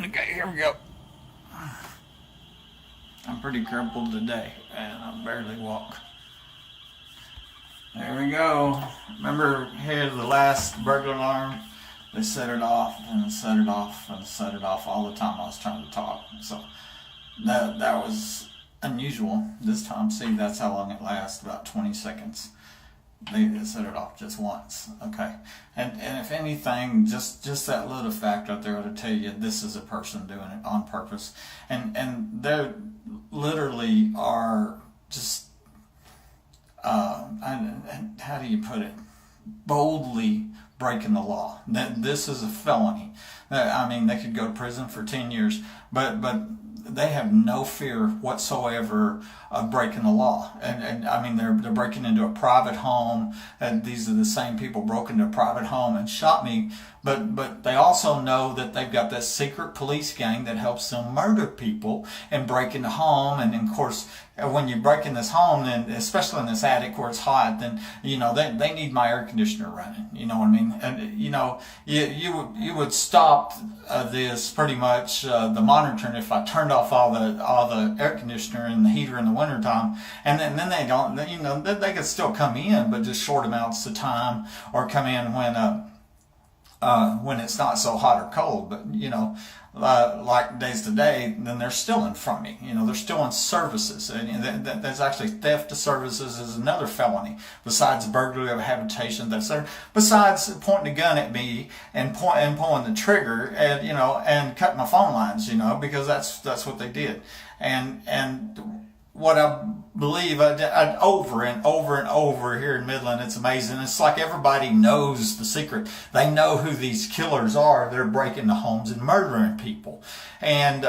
Okay, here we go. I'm pretty crippled today, and I barely walk. There we go. Remember here the last burglar alarm? They set it off and set it off and set it off all the time I was trying to talk. So that was unusual this time. See, that's how long it lasts, about 20 seconds. They set it off just once. Okay. And if anything, just that little fact right there ought to tell you this is a person doing it on purpose. And they literally are just and how do you put it? Boldly breaking the law. That this is a felony. I mean, they could go to prison for 10 years, but they have no fear whatsoever of breaking the law. And I mean, they're breaking into a private home, and these are the same people broke into a private home and shot me. But they also know that they've got this secret police gang that helps them murder people and break into home. And of course, when you break in this home, then especially in this attic where it's hot, then they need my air conditioner running. You know what I mean? And you would stop this pretty much the monitoring if I turned off all the air conditioner and the heater in the wintertime, and then they don't. They could still come in, but just short amounts of time, or come in when it's not so hot or cold. But like days to day, then they're still in front of me. They're still in services, and there's actually theft of services is another felony besides burglary of habitation. Besides pointing a gun at me and pulling the trigger and cutting my phone lines, because that's what they did. And what I believe I over and over and over here in Midland, it's amazing. It's like everybody knows the secret. They know who these killers are that are breaking the homes and murdering people. And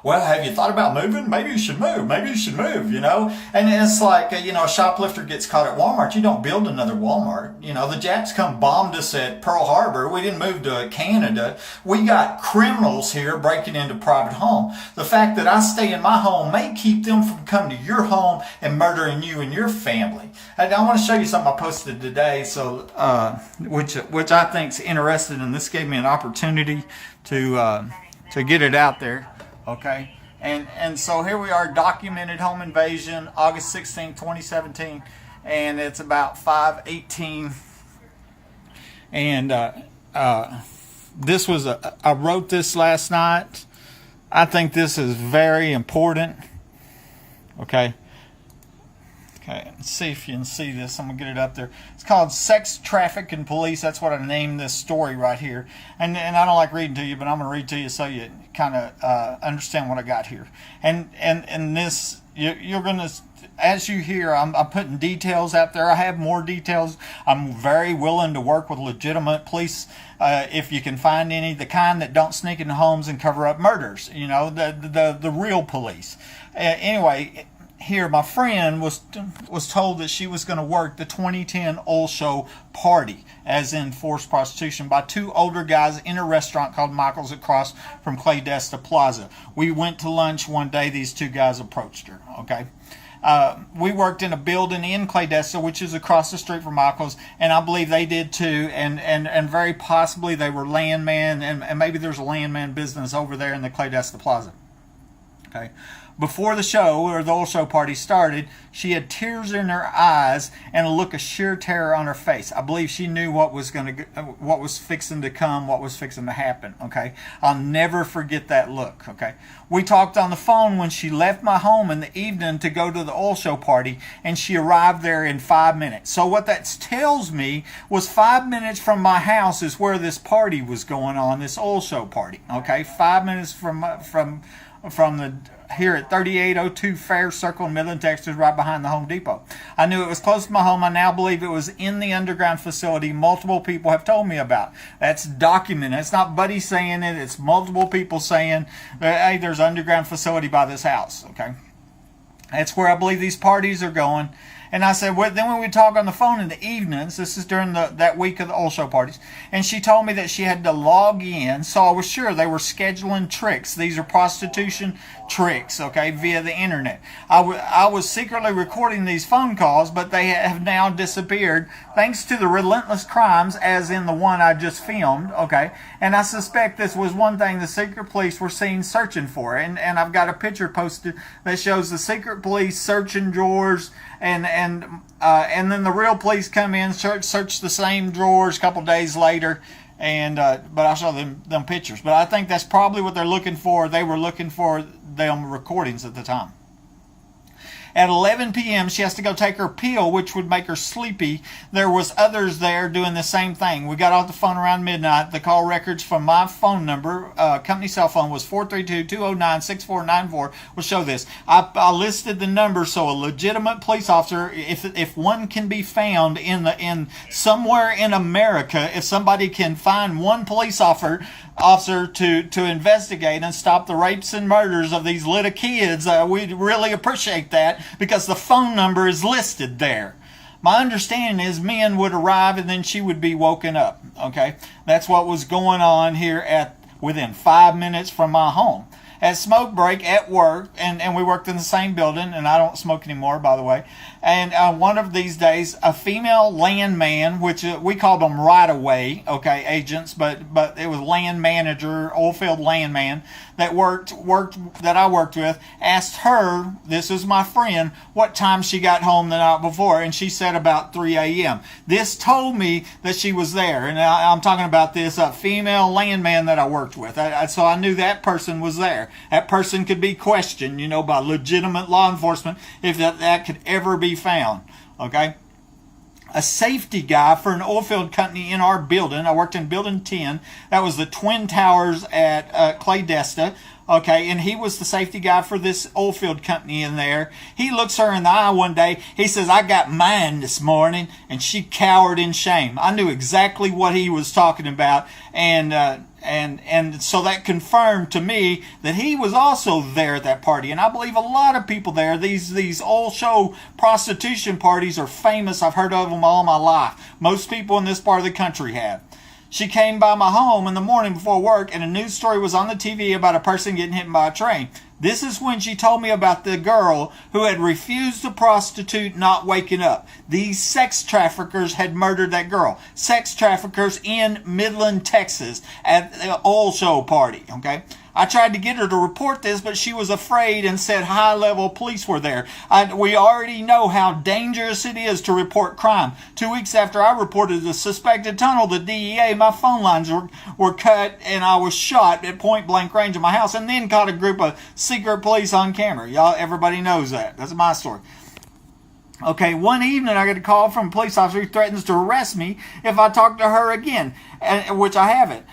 well, have you thought about moving? Maybe you should move. And it's like, a shoplifter gets caught at Walmart. You don't build another Walmart. The Japs come bombed us at Pearl Harbor. We didn't move to Canada. We got criminals here breaking into private home. The fact that I stay in my home may keep them from coming to your home and murdering you and your family. And I want to show you something I posted today, so which I think is interesting, and this gave me an opportunity to get it out there, okay? And so here we are, documented home invasion, August 16, 2017, and it's about 5:18. And this was I wrote this last night. I think this is very important, okay? Okay, let's see if you can see this. I'm going to get it up there. It's called Sex Trafficking Police. That's what I named this story right here. And I don't like reading to you, but I'm going to read to you so you kind of understand what I got here. And this, you're going to, as you hear, I'm putting details out there. I have more details. I'm very willing to work with legitimate police if you can find any, the kind that don't sneak into homes and cover up murders. The real police. Anyway, here, my friend was told that she was going to work the 2010 oil show party, as in forced prostitution, by two older guys in a restaurant called Michael's across from Claydesta Plaza. We went to lunch one day. These two guys approached her. Okay. We worked in a building in Claydesta, which is across the street from Michael's, and I believe they did too, and very possibly they were landman, and maybe there's a landman business over there in the Claydesta Plaza. Okay. Before the show, or the old show party started, she had tears in her eyes and a look of sheer terror on her face. I believe she knew what was fixing to come, what was fixing to happen. Okay, I'll never forget that look. Okay, we talked on the phone when she left my home in the evening to go to the oil show party, and she arrived there in 5 minutes. So what that tells me was 5 minutes from my house is where this party was going on, this oil show party. Okay, 5 minutes from the here at 3802 Fair Circle in Midland, Texas, right behind the Home Depot. I knew it was close to my home. I now believe it was in the underground facility multiple people have told me about. That's documented. It's not Buddy saying it. It's multiple people saying, hey, there's an underground facility by this house. Okay, that's where I believe these parties are going. And I said, well, then when we talk on the phone in the evenings, this is during that week of the old show parties, and she told me that she had to log in, so I was sure they were scheduling tricks. These are prostitution tricks, okay, via the internet. I was secretly recording these phone calls, but they have now disappeared thanks to the relentless crimes, as in the one I just filmed, okay? And I suspect this was one thing the secret police were seen searching for. And I've got a picture posted that shows the secret police searching drawers, and then the real police come in, search the same drawers a couple days later, and but I saw them pictures. But I think that's probably what they're looking for. They were looking for them recordings at the time. At 11 p.m., she has to go take her pill, which would make her sleepy. There was others there doing the same thing. We got off the phone around midnight. The call records from my phone number, company cell phone, was 432-209-6494. Will show this. I listed the number so a legitimate police officer, if one can be found in somewhere in America, if somebody can find one police officer to investigate and stop the rapes and murders of these little kids, we'd really appreciate that, because the phone number is listed there. My understanding is men would arrive and then she would be woken up. Okay, that's what was going on here within 5 minutes from my home. At smoke break at work, and we worked in the same building, and I don't smoke anymore, by the way. And one of these days, a female landman, which we called them right-of-way, okay, agents, but it was land manager, oilfield landman, that that I worked with, asked her, this is my friend, what time she got home the night before, and she said about 3 a.m. This told me that she was there, and I'm talking about this female landman that I worked with. So I knew that person was there. That person could be questioned, by legitimate law enforcement if that could ever be found, okay? A safety guy for an oilfield company in our building. I worked in building 10. That was the Twin Towers at Claydesta. Okay, and he was the safety guy for this oilfield company in there. He looks her in the eye one day. He says, I got mine this morning, and she cowered in shame. I knew exactly what he was talking about, and so that confirmed to me that he was also there at that party. And I believe a lot of people there, these old show prostitution parties are famous. I've heard of them all my life. Most people in this part of the country have. She came by my home in the morning before work, and a news story was on the TV about a person getting hit by a train. This is when she told me about the girl who had refused to prostitute, not waking up. These sex traffickers had murdered that girl. Sex traffickers in Midland, Texas, at the oil show party, okay? I tried to get her to report this, but she was afraid and said high-level police were there. We already know how dangerous it is to report crime. 2 weeks after I reported the suspected tunnel, the DEA, my phone lines were cut, and I was shot at point-blank range of my house, and then caught a group of secret police on camera. Everybody knows that. That's my story. Okay, one evening I get a call from a police officer who threatens to arrest me if I talk to her again, which I haven't.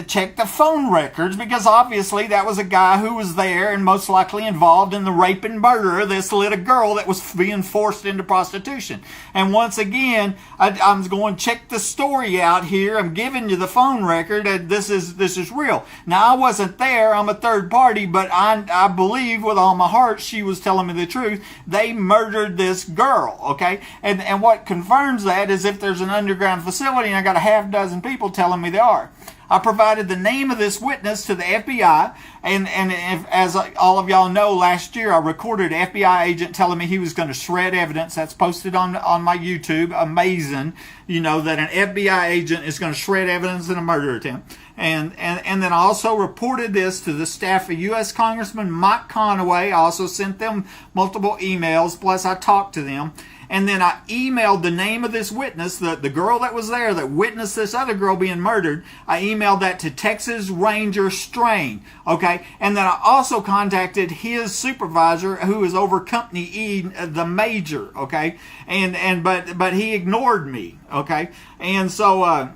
Check the phone records, because obviously that was a guy who was there and most likely involved in the rape and murder of this little girl that was being forced into prostitution. And once again, I'm going to check the story out here. I'm giving you the phone record, and this is real. Now, I wasn't there. I'm a third party, but I believe with all my heart she was telling me the truth. They murdered this girl, okay? And what confirms that is if there's an underground facility, and I got a half dozen people telling me they are. I provided the name of this witness to the FBI, and as all of y'all know, last year I recorded an FBI agent telling me he was going to shred evidence. That's posted on my YouTube. Amazing, that an FBI agent is going to shred evidence in a murder attempt. And then I also reported this to the staff of U.S. Congressman Mike Conaway. I also sent them multiple emails, plus I talked to them. And then I emailed the name of this witness, the girl that was there that witnessed this other girl being murdered. I emailed that to Texas Ranger Strain, okay? And then I also contacted his supervisor, who is over Company E, the major, okay? But he ignored me, okay? And so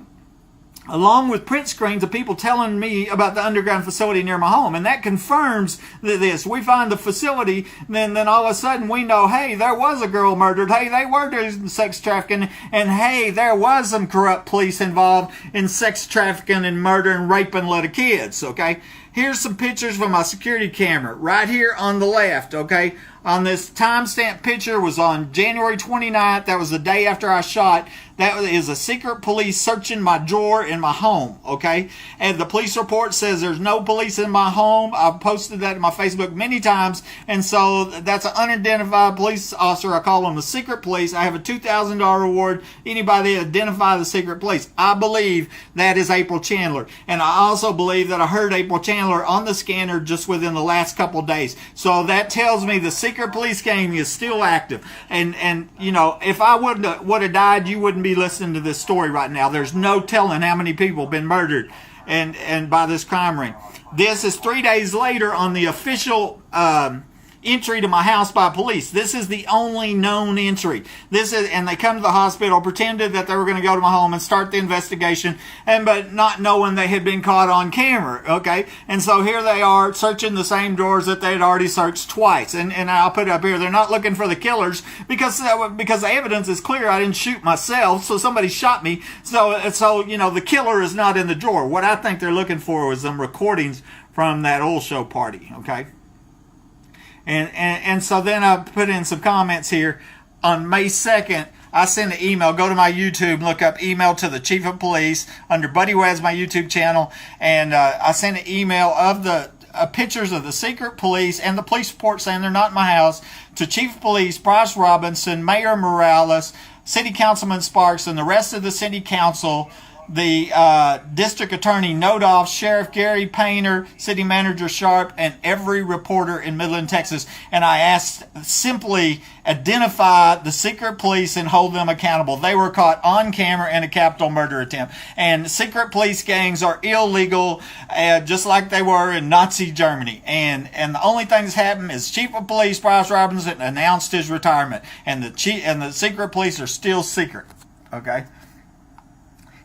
along with print screens of people telling me about the underground facility near my home. And that confirms this. We find the facility, then all of a sudden we know, hey, there was a girl murdered. Hey, they were doing sex trafficking. And hey, there was some corrupt police involved in sex trafficking and murder and raping little kids, okay? Here's some pictures from my security camera right here on the left, okay? on this timestamp picture was on January 29th. That was the day after I shot. That is a secret police searching my drawer in my home, okay? And the police report says there's no police in my home. I've posted that in my Facebook many times. And so that's an unidentified police officer. I call them the secret police. I have a $2,000 reward. Anybody identify the secret police. I believe that is April Chandler. And I also believe that I heard April Chandler on the scanner just within the last couple days. So that tells me the secret police gang is still active. And you know, if I would have died, you wouldn't be listening to this story right now. There's no telling how many people have been murdered and by this crime ring. This is 3 days later on the official entry to my house by police. This is the only known entry. And they come to the hospital, pretended that they were going to go to my home and start the investigation, but not knowing they had been caught on camera. Okay, and so here they are searching the same drawers that they had already searched twice. And I'll put it up here. They're not looking for the killers because the evidence is clear. I didn't shoot myself, so somebody shot me. So you know, the killer is not in the drawer. What I think they're looking for was some recordings from that oil show party. Okay. And so then I put in some comments here. On May 2nd, I sent an email. Go to my YouTube, look up email to the chief of police under Buddy Waz, my YouTube channel. And I sent an email of the pictures of the secret police and the police report saying they're not in my house to Chief of Police Bryce Robinson, Mayor Morales, City Councilman Sparks, and the rest of the city council, the District Attorney Nodoff, Sheriff Gary Painter, City Manager Sharp, and every reporter in Midland, Texas. And I asked simply identify the secret police and hold them accountable. They were caught on camera in a capital murder attempt. And secret police gangs are illegal, just like they were in Nazi Germany. And the only thing that's happened is Chief of Police Bryce Robinson announced his retirement, and the secret police are still secret. Okay.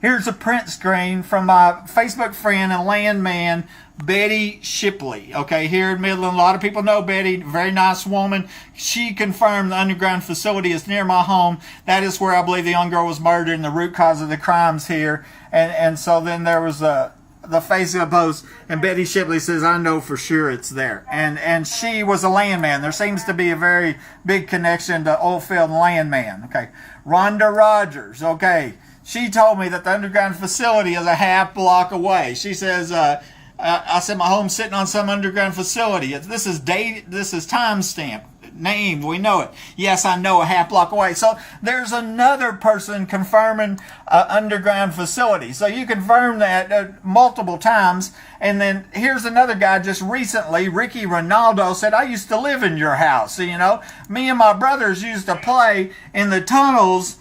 Here's a print screen from my Facebook friend and landman, Betty Shipley. Okay, here in Midland, a lot of people know Betty, very nice woman. She confirmed the underground facility is near my home. That is where I believe the young girl was murdered and the root cause of the crimes here. And so then there was the Facebook post, and Betty Shipley says, I know for sure it's there. And she was a landman. There seems to be a very big connection to oilfield landman. Okay, Rhonda Rogers. Okay. She told me that the underground facility is a half block away. She says, I said my home's sitting on some underground facility. This is timestamp, named, we know it. Yes, I know, a half block away. So there's another person confirming underground facility. So you confirm that multiple times. And then here's another guy just recently, Ricky Ronaldo, said, I used to live in your house. So, you know, me and my brothers used to play in the tunnels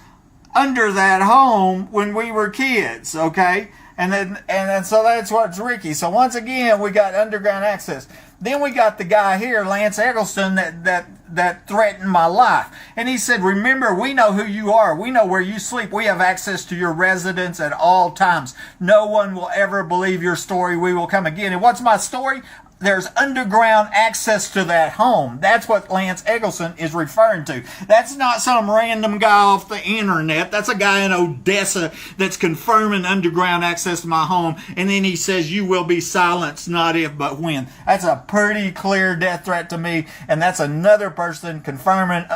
under that home when we were kids, okay? And then so that's what's Ricky. So once again, we got underground access. Then we got the guy here, Lance Eggleston, that threatened my life. And he said, remember, we know who you are. We know where you sleep. We have access to your residence at all times. No one will ever believe your story. We will come again. And what's my story? There's underground access to that home. That's what Lance Eggleston is referring to. That's not some random guy off the internet. That's a guy in Odessa that's confirming underground access to my home. And then he says, you will be silenced, not if, but when. That's a pretty clear death threat to me. And that's another person confirming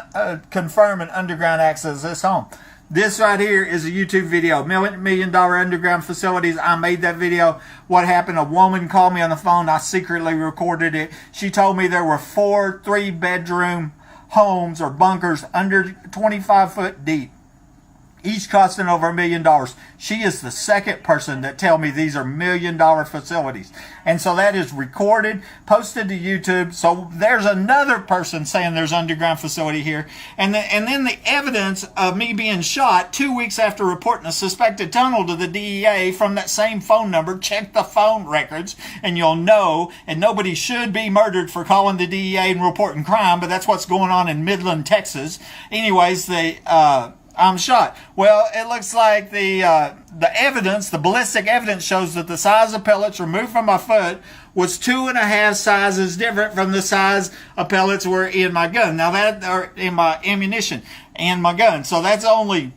underground access to this home. This right here is a YouTube video, $1 million underground facilities. I made that video. What happened? A woman called me on the phone. I secretly recorded it. She told me there were 4 3-bedroom homes or bunkers under 25 foot deep, each costing over $1 million. She is the second person that tell me these are $1 million facilities. And so that is recorded, posted to YouTube. So there's another person saying there's underground facility here. And then the evidence of me being shot 2 weeks after reporting a suspected tunnel to the DEA from that same phone number. Check the phone records and you'll know. And nobody should be murdered for calling the DEA and reporting crime, but that's what's going on in Midland, Texas. Anyways, I'm shot. Well, it looks like the evidence, the ballistic evidence, shows that the size of pellets removed from my foot was 2.5 sizes different from the size of pellets were in my gun. Now that are in my ammunition and my gun. So that's only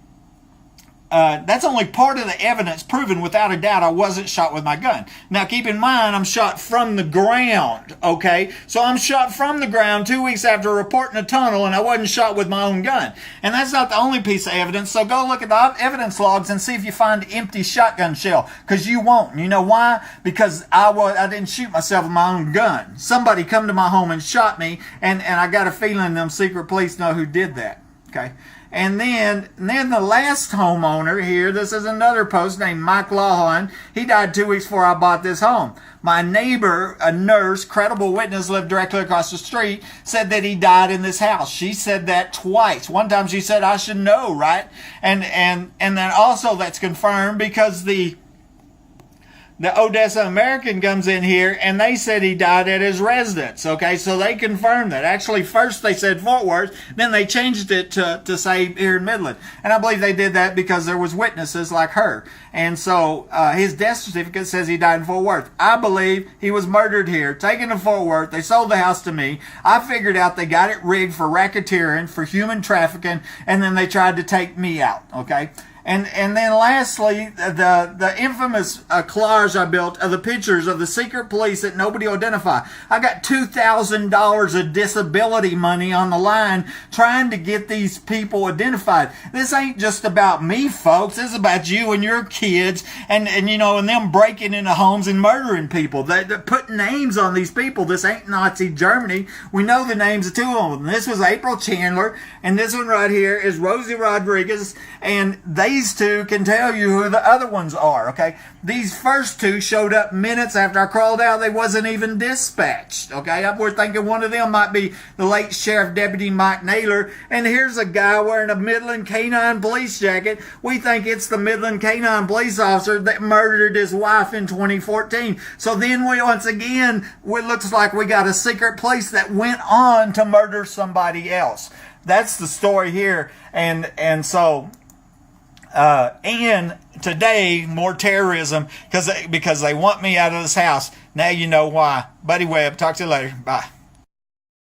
that's only part of the evidence proving without a doubt I wasn't shot with my gun. Now keep in mind, I'm shot from the ground, okay? So I'm shot from the ground 2 weeks after reporting a tunnel, and I wasn't shot with my own gun. And that's not the only piece of evidence, so go look at the evidence logs and see if you find an empty shotgun shell, because you won't. You know why? Because I didn't shoot myself with my own gun. Somebody come to my home and shot me, and I got a feeling them secret police know who did that, okay? And then the last homeowner here, this is another post named Mike Lawhon. He died 2 weeks before I bought this home. My neighbor, a nurse, credible witness, lived directly across the street, said that he died in this house. She said that twice. One time she said, I should know, right? And then also that's confirmed because the Odessa American comes in here and they said he died at his residence. Okay, so they confirmed that. Actually, first they said Fort Worth, then they changed it to say here in Midland. And I believe they did that because there was witnesses like her. And so his death certificate says he died in Fort Worth. I believe he was murdered here, taken to Fort Worth. They sold the house to me. I figured out they got it rigged for racketeering, for human trafficking, and then they tried to take me out. Okay. And then lastly, the infamous collage I built of the pictures of the secret police that nobody identified. I got $2,000 of disability money on the line trying to get these people identified. This ain't just about me, folks. This is about you and your kids and them breaking into homes and murdering people. They put names on these people. This ain't Nazi Germany. We know the names of two of them. This was April Chandler, and this one right here is Rosie Rodriguez, and these two can tell you who the other ones are, okay? These first two showed up minutes after I crawled out. They wasn't even dispatched, okay? We're thinking one of them might be the late Sheriff Deputy Mike Naylor, and here's a guy wearing a Midland Canine Police jacket. We think it's the Midland Canine Police officer that murdered his wife in 2014. So then once again, it looks like we got a secret police that went on to murder somebody else. That's the story here, and so... and today, more terrorism because they want me out of this house. Now you know why. Buddy Webb, talk to you later. Bye.